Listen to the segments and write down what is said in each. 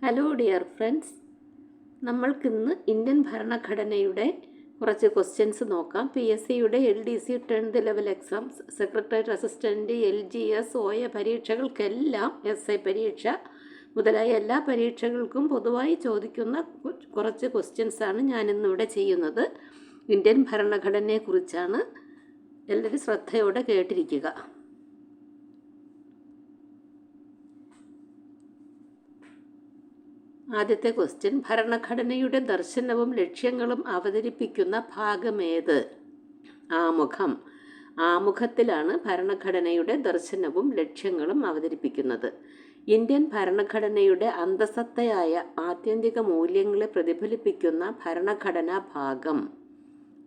Hello dear friends, നമ്മൾക്കിന്ന് Indian ഭരണഘടനയുടെ കുറച്ച് questions നോക്കാം. PSCയുടെ LDC 10th level exams, secretariat assistant, LGS, OA പരീക്ഷകൾക്കെല്ലാം, SI പരീക്ഷ മുതലായ എല്ലാ പരീക്ഷകൾക്കും പൊതുവായി ചോദിക്കുന്ന കുറച്ച് ക്വസ്റ്റ്യൻസാണ് ഞാനിന്നിവിടെ ചെയ്യുന്നത്. ഇന്ത്യൻ ഭരണഘടനയെക്കുറിച്ചാണ്. എല്ലാവരും ശ്രദ്ധയോടെ കേട്ടിരിക്കുക. ആദ്യത്തെ ക്വസ്റ്റ്യൻ, ഭരണഘടനയുടെ ദർശനവും ലക്ഷ്യങ്ങളും അവതരിപ്പിക്കുന്ന ഭാഗമേത്? ആമുഖം. ആമുഖത്തിലാണ് ഭരണഘടനയുടെ ദർശനവും ലക്ഷ്യങ്ങളും അവതരിപ്പിക്കുന്നത്. ഇന്ത്യൻ ഭരണഘടനയുടെ അന്തസത്തയായ ആത്യന്തിക മൂല്യങ്ങളെ പ്രതിഫലിപ്പിക്കുന്ന ഭരണഘടനാ ഭാഗം,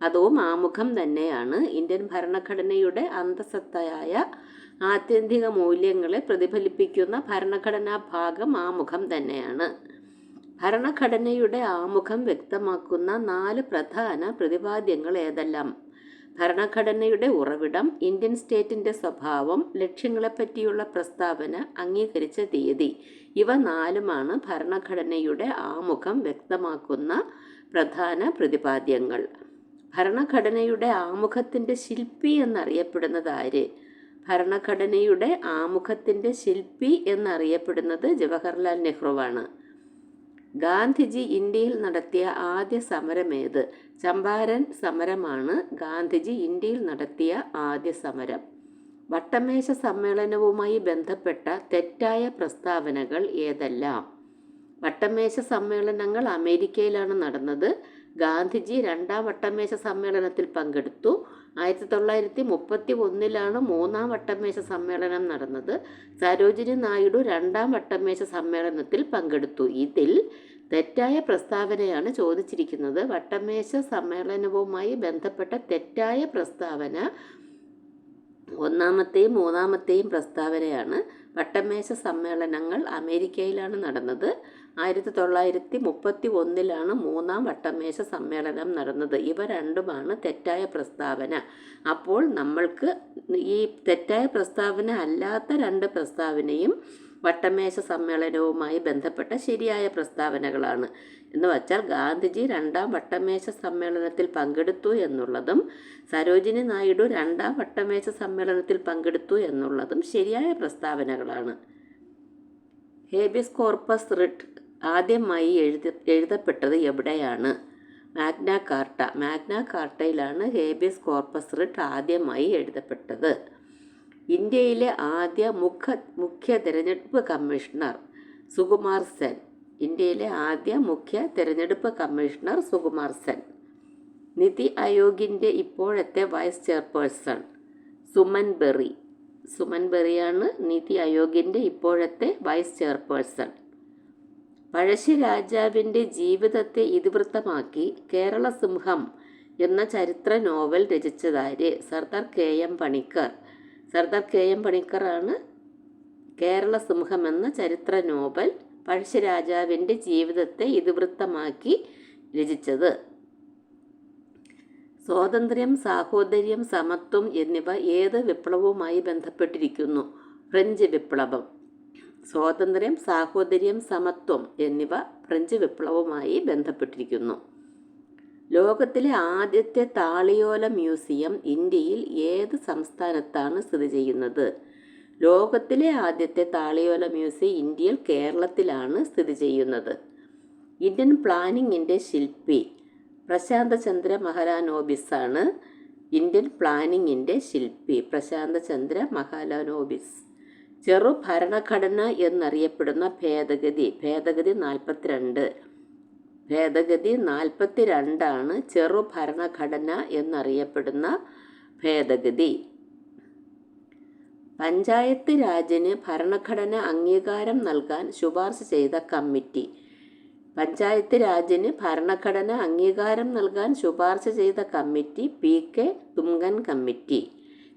അതും ആമുഖം തന്നെയാണ്. ഇന്ത്യൻ ഭരണഘടനയുടെ അന്തസത്തയായ ആത്യന്തിക മൂല്യങ്ങളെ പ്രതിഫലിപ്പിക്കുന്ന ഭരണഘടനാ ഭാഗം ആമുഖം തന്നെയാണ്. ഭരണഘടനയുടെ ആമുഖം വ്യക്തമാക്കുന്ന 4 പ്രധാന പ്രതിപാദ്യങ്ങൾ ഏതെല്ലാം? ഭരണഘടനയുടെ ഉറവിടം, ഇന്ത്യൻ സ്റ്റേറ്റിൻ്റെ സ്വഭാവം, ലക്ഷ്യങ്ങളെപ്പറ്റിയുള്ള പ്രസ്താവന, അംഗീകരിച്ച തീയതി. ഇവ 4മാണ് ഭരണഘടനയുടെ ആമുഖം വ്യക്തമാക്കുന്ന പ്രധാന പ്രതിപാദ്യങ്ങൾ. ഭരണഘടനയുടെ ആമുഖത്തിൻ്റെ ശില്പി എന്നറിയപ്പെടുന്നത് ആര്? ഭരണഘടനയുടെ ആമുഖത്തിൻ്റെ ശില്പി എന്നറിയപ്പെടുന്നത് ജവഹർലാൽ നെഹ്റുവാണ്. ഗാന്ധിജി ഇന്ത്യയിൽ നടത്തിയ ആദ്യ സമരമേത്? ചമ്പാരൻ സമരമാണ് ഗാന്ധിജി ഇന്ത്യയിൽ നടത്തിയ ആദ്യ സമരം. വട്ടമേശ സമ്മേളനവുമായി ബന്ധപ്പെട്ട തെറ്റായ പ്രസ്താവനകൾ ഏതെല്ലാം? വട്ടമേശ സമ്മേളനങ്ങൾ അമേരിക്കയിലാണ് നടന്നത്. ഗാന്ധിജി 2ാം വട്ടമേശ സമ്മേളനത്തിൽ പങ്കെടുത്തു. 1931 3ാം വട്ടമേശ സമ്മേളനം നടന്നത്. സരോജിനി നായിഡു 2ാം വട്ടമേശ സമ്മേളനത്തിൽ പങ്കെടുത്തു. ഇതിൽ തെറ്റായ പ്രസ്താവനയാണ് ചോദിച്ചിരിക്കുന്നത്. വട്ടമേശ സമ്മേളനവുമായി ബന്ധപ്പെട്ട തെറ്റായ പ്രസ്താവന 1ാമത്തെയും 3ാമത്തെയും പ്രസ്താവനയാണ്. വട്ടമേശ സമ്മേളനങ്ങൾ അമേരിക്കയിലാണ് നടന്നത്. 1931 3ാം വട്ടമേശ സമ്മേളനം നടന്നത്. ഇവ രണ്ടുമാണ് തെറ്റായ പ്രസ്താവന. അപ്പോൾ നമ്മൾക്ക് ഈ തെറ്റായ പ്രസ്താവന അല്ലാത്ത 2 പ്രസ്താവനയും വട്ടമേശ സമ്മേളനവുമായി ബന്ധപ്പെട്ട ശരിയായ പ്രസ്താവനകളാണ്. എന്ന് വച്ചാൽ ഗാന്ധിജി 2ാം വട്ടമേശ സമ്മേളനത്തിൽ പങ്കെടുത്തു എന്നുള്ളതും സരോജിനി നായിഡു 2ാം വട്ടമേശ സമ്മേളനത്തിൽ പങ്കെടുത്തു എന്നുള്ളതും ശരിയായ പ്രസ്താവനകളാണ്. ഹേബിയസ് കോർപ്പസ് റിട്ട് ആദ്യമായി എഴുതപ്പെട്ടത് എവിടെയാണ്? Magna Carta. മാഗ്ന കാർട്ടയിലാണ് ഹേബിയസ് കോർപ്പസ് റിട്ട് ആദ്യമായി എഴുതപ്പെട്ടത്. ഇന്ത്യയിലെ ആദ്യ മുഖ്യ തിരഞ്ഞെടുപ്പ് കമ്മീഷണർ സുകുമാർ സെൻ. ഇന്ത്യയിലെ ആദ്യ മുഖ്യ തിരഞ്ഞെടുപ്പ് കമ്മീഷണർ സുകുമാർ സെൻ. നിതി ആയോഗിൻ്റെ ഇപ്പോഴത്തെ വൈസ് ചെയർപേഴ്സൺ സുമൻ ബെറി. സുമൻ ബെറിയാണ് നിതി ആയോഗിൻ്റെ ഇപ്പോഴത്തെ വൈസ് ചെയർപേഴ്സൺ. പഴശ്ശിരാജാവിൻ്റെ ജീവിതത്തെ ഇതിവൃത്തമാക്കി കേരള സിംഹം എന്ന ചരിത്ര നോവൽ രചിച്ചതാര്? സർദാർ KM പണിക്കർ. സർദാർ KM പണിക്കറാണ് കേരള സിംഹം എന്ന ചരിത്ര നോവൽ പഴശ്ശിരാജാവിൻ്റെ ജീവിതത്തെ ഇതിവൃത്തമാക്കി രചിച്ചത്. സ്വാതന്ത്ര്യം, സാഹോദര്യം, സമത്വം എന്നിവ ഏത് വിപ്ലവവുമായി ബന്ധപ്പെട്ടിരിക്കുന്നു? ഫ്രഞ്ച് വിപ്ലവം. സ്വാതന്ത്ര്യം, സാഹോദര്യം, സമത്വം എന്നിവ ഫ്രഞ്ച് വിപ്ലവവുമായി ബന്ധപ്പെട്ടിരിക്കുന്നു. ലോകത്തിലെ ആദ്യത്തെ താളിയോല മ്യൂസിയം ഇന്ത്യയിൽ ഏത് സംസ്ഥാനത്താണ് സ്ഥിതി ചെയ്യുന്നത്? ലോകത്തിലെ ആദ്യത്തെ താളിയോല മ്യൂസിയം ഇന്ത്യയിൽ കേരളത്തിലാണ് സ്ഥിതി ചെയ്യുന്നത്. ഇന്ത്യൻ പ്ലാനിങ്ങിൻ്റെ ശില്പി പ്രശാന്ത് ചന്ദ്ര മഹാലനോബിസാണ്. ഇന്ത്യൻ പ്ലാനിങ്ങിൻ്റെ ശില്പി പ്രശാന്ത് ചന്ദ്ര മഹാലനോബിസ്. ചെറു ഭരണഘടന എന്നറിയപ്പെടുന്ന ഭേദഗതി 42. ഭേദഗതി 42 ചെറു ഭരണഘടന എന്നറിയപ്പെടുന്ന ഭേദഗതി. പഞ്ചായത്ത് രാജിന് ഭരണഘടന അംഗീകാരം നൽകാൻ ശുപാർശ ചെയ്ത കമ്മിറ്റി. പഞ്ചായത്ത് രാജിന് ഭരണഘടന അംഗീകാരം നൽകാൻ ശുപാർശ ചെയ്ത കമ്മിറ്റി PK തുംഗൻ കമ്മിറ്റി.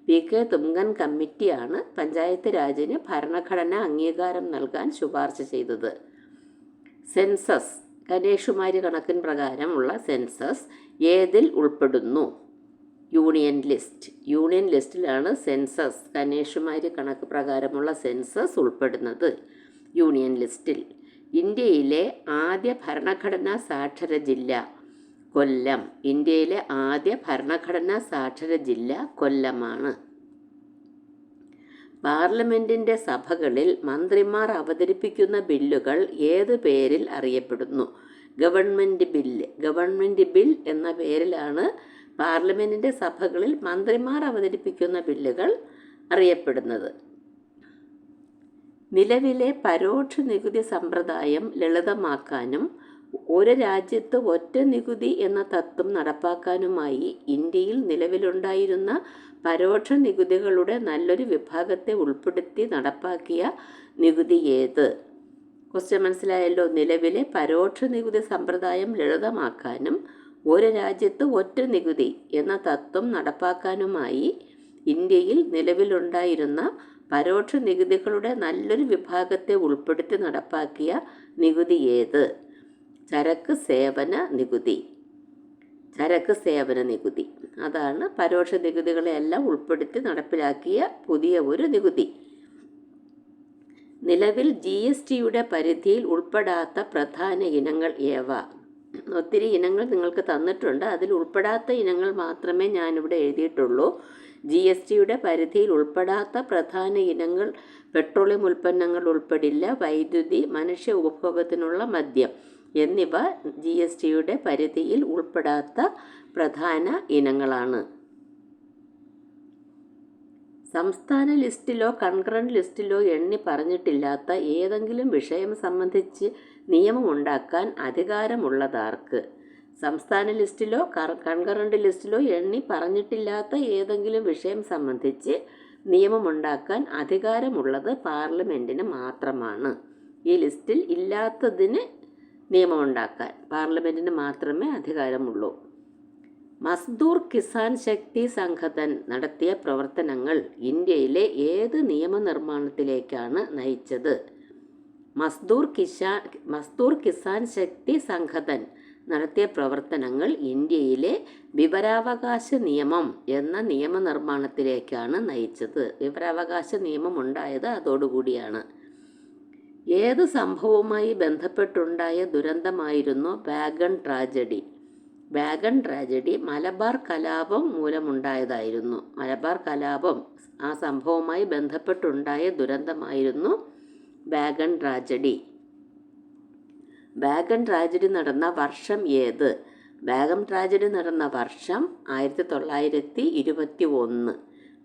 PK തുംഗൻ കമ്മിറ്റിയാണ് പഞ്ചായത്ത് രാജിന് ഭരണഘടന അംഗീകാരം നൽകാൻ ശുപാർശ ചെയ്തത്. സെൻസസ്, കനേഷുമാരി കണക്കിൻ പ്രകാരമുള്ള സെൻസസ് ഏതിൽ ഉൾപ്പെടുന്നു? Union list. യൂണിയൻ ലിസ്റ്റിലാണ് സെൻസസ്, കനേഷുമാരി കണക്ക് പ്രകാരമുള്ള സെൻസസ് ഉൾപ്പെടുന്നത്. യൂണിയൻ ലിസ്റ്റിൽ ഇന്ത്യയിലെ ആദ്യ ഭരണഘടനാ സാക്ഷര ജില്ല കൊല്ലം. ഇന്ത്യയിലെ ആദ്യ ഭരണഘടനാ സാക്ഷര ജില്ല കൊല്ലമാണ്. പാർലമെൻറ്റിൻ്റെ സഭകളിൽ മന്ത്രിമാർ അവതരിപ്പിക്കുന്ന ബില്ലുകൾ ഏത് പേരിൽ അറിയപ്പെടുന്നു? Government bill. ഗവൺമെൻറ് ബിൽ എന്ന പേരിലാണ് പാർലമെൻറ്റിൻ്റെ സഭകളിൽ മന്ത്രിമാർ അവതരിപ്പിക്കുന്ന ബില്ലുകൾ അറിയപ്പെടുന്നത്. നിലവിലെ പരോക്ഷ നികുതി സമ്പ്രദായം ലളിതമാക്കാനും ഒരു രാജ്യത്ത് ഒറ്റ നികുതി എന്ന തത്വം നടപ്പാക്കാനുമായി ഇന്ത്യയിൽ നിലവിലുണ്ടായിരുന്ന പരോക്ഷ നികുതികളുടെ നല്ലൊരു വിഭാഗത്തെ ഉൾപ്പെടുത്തി നടപ്പാക്കിയ നികുതി ഏത്? ക്വസ്റ്റ്യൻ മനസ്സിലായല്ലോ. നിലവിലെ പരോക്ഷ നികുതി സമ്പ്രദായം ലളിതമാക്കാനും ഒരു രാജ്യത്ത് ഒറ്റ നികുതി എന്ന തത്വം നടപ്പാക്കാനുമായി ഇന്ത്യയിൽ നിലവിലുണ്ടായിരുന്ന പരോക്ഷ നികുതികളുടെ നല്ലൊരു വിഭാഗത്തെ ഉൾപ്പെടുത്തി നടപ്പാക്കിയ നികുതി ഏത്? ചരക്ക് സേവന നികുതി. ചരക്ക് സേവന നികുതി അതാണ് പരോക്ഷ നികുതികളെല്ലാം ഉൾപ്പെടുത്തി നടപ്പിലാക്കിയ പുതിയ ഒരു നികുതി. നിലവിൽ GSTയുടെ പരിധിയിൽ ഉൾപ്പെടാത്ത പ്രധാന ഇനങ്ങൾ ഏവ? ഒത്തിരി ഇനങ്ങൾ നിങ്ങൾക്ക് തന്നിട്ടുണ്ട്. അതിൽ ഉൾപ്പെടാത്ത ഇനങ്ങൾ മാത്രമേ ഞാനിവിടെ എഴുതിയിട്ടുള്ളൂ. GSTയുടെ പരിധിയിൽ ഉൾപ്പെടാത്ത പ്രധാന ഇനങ്ങൾ പെട്രോളിയം ഉൽപ്പന്നങ്ങൾ ഉൾപ്പെടില്ല. വൈദ്യുതി, മനുഷ്യ ഉപഭോഗത്തിനുള്ള മദ്യം എന്നിവ GSTയുടെ പരിധിയിൽ ഉൾപ്പെടാത്ത പ്രധാന ഇനങ്ങളാണ്. സംസ്ഥാന ലിസ്റ്റിലോ കൺകറന്റ് ലിസ്റ്റിലോ എണ്ണി പറഞ്ഞിട്ടില്ലാത്ത ഏതെങ്കിലും വിഷയം സംബന്ധിച്ച് നിയമമുണ്ടാക്കാൻ അധികാരമുള്ളതാർക്ക്? സംസ്ഥാന ലിസ്റ്റിലോ കൺകറന്റ് ലിസ്റ്റിലോ എണ്ണി പറഞ്ഞിട്ടില്ലാത്ത ഏതെങ്കിലും വിഷയം സംബന്ധിച്ച് നിയമമുണ്ടാക്കാൻ അധികാരമുള്ളത് പാർലമെൻറ്റിന് മാത്രമാണ്. ഈ ലിസ്റ്റിൽ ഇല്ലാത്തതിന് നിയമമുണ്ടാക്കാൻ പാർലമെൻറ്റിന് മാത്രമേ അധികാരമുള്ളൂ. മസ്ദൂർ കിസാൻ ശക്തി സംഘടൻ നടത്തിയ പ്രവർത്തനങ്ങൾ ഇന്ത്യയിലെ ഏത് നിയമനിർമ്മാണത്തിലേക്കാണ് നയിച്ചത്? മസ്ദൂർ കിസാൻ ശക്തി സംഘടൻ നടത്തിയ പ്രവർത്തനങ്ങൾ ഇന്ത്യയിലെ വിവരാവകാശ നിയമം എന്ന നിയമനിർമ്മാണത്തിലേക്കാണ് നയിച്ചത്. വിവരാവകാശ നിയമം ഉണ്ടായത് അതോടുകൂടിയാണ്. ഏത് സംഭവവുമായി ബന്ധപ്പെട്ടുണ്ടായ ദുരന്തമായിരുന്നു wagon tragedy? Wagon tragedy Malabar കലാപം മൂലമുണ്ടായതായിരുന്നു. മലബാർ കലാപം ആ സംഭവവുമായി ബന്ധപ്പെട്ടുണ്ടായ ദുരന്തമായിരുന്നു വാഗൺ ട്രാജഡി. വാഗൺ ട്രാജഡി നടന്ന വർഷം ഏത്? വാഗൺ ട്രാജഡി നടന്ന വർഷം 1921.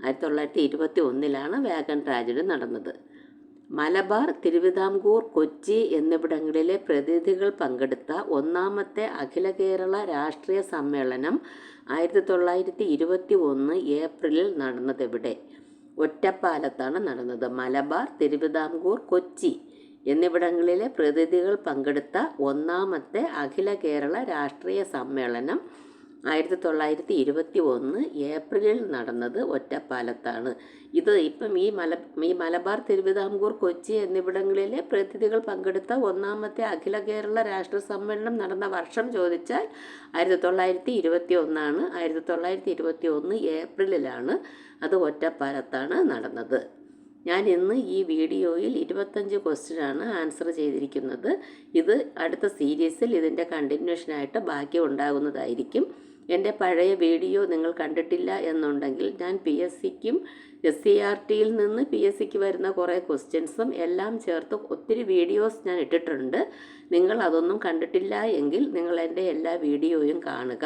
1921 വാഗൺ ട്രാജഡി നടന്നത്. മലബാർ, തിരുവിതാംകൂർ, കൊച്ചി എന്നിവിടങ്ങളിലെ പ്രതിനിധികൾ പങ്കെടുത്ത ഒന്നാമത്തെ അഖില കേരള രാഷ്ട്രീയ സമ്മേളനം 1921 ഏപ്രിലിൽ നടന്നതെവിടെ? ഒറ്റപ്പാലത്താണ് നടന്നത്. മലബാർ, തിരുവിതാംകൂർ, കൊച്ചി എന്നിവിടങ്ങളിലെ പ്രതിനിധികൾ പങ്കെടുത്ത ഒന്നാമത്തെ അഖില കേരള രാഷ്ട്രീയ സമ്മേളനം 1921 ഏപ്രിലിൽ നടന്നത് ഒറ്റപ്പാലത്താണ്. ഇത് ഇപ്പം ഈ മലബാർ, തിരുവിതാംകൂർ, കൊച്ചി എന്നിവിടങ്ങളിലെ പ്രതിനിധികൾ പങ്കെടുത്ത ഒന്നാമത്തെ അഖില കേരള രാഷ്ട്രീയ സമ്മേളനം നടന്ന വർഷം ചോദിച്ചാൽ 1921. 1921 ഏപ്രിലിലാണ് അത് ഒറ്റപ്പാലത്താണ് നടന്നത്. ഞാൻ ഇന്ന് ഈ വീഡിയോയിൽ 25 ക്വസ്റ്റ്യനാണ് ആൻസർ ചെയ്തിരിക്കുന്നത്. ഇത് അടുത്ത സീരീസിൽ ഇതിൻ്റെ കണ്ടിന്യൂഷനായിട്ട് ബാക്കി ഉണ്ടാകുന്നതായിരിക്കും. എൻ്റെ പഴയ വീഡിയോ നിങ്ങൾ കണ്ടിട്ടില്ല എന്നുണ്ടെങ്കിൽ ഞാൻ PSCക്കും SCERTയിൽ നിന്ന് PSCക്ക് വരുന്ന കുറേ ക്വസ്റ്റ്യൻസും എല്ലാം ചേർത്ത് ഒത്തിരി വീഡിയോസ് ഞാൻ ഇട്ടിട്ടുണ്ട്. നിങ്ങൾ അതൊന്നും കണ്ടിട്ടില്ല എങ്കിൽ നിങ്ങൾ എൻ്റെ എല്ലാ വീഡിയോയും കാണുക,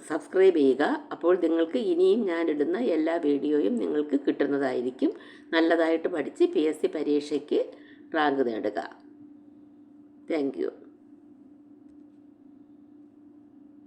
സബ്സ്ക്രൈബ് ചെയ്യുക. അപ്പോൾ നിങ്ങൾക്ക് ഇനിയും ഞാനിടുന്ന എല്ലാ വീഡിയോയും നിങ്ങൾക്ക് കിട്ടുന്നതായിരിക്കും. നല്ലതായിട്ട് പഠിച്ച് PSC പരീക്ഷയ്ക്ക് റാങ്ക് നേടുക. Thank you.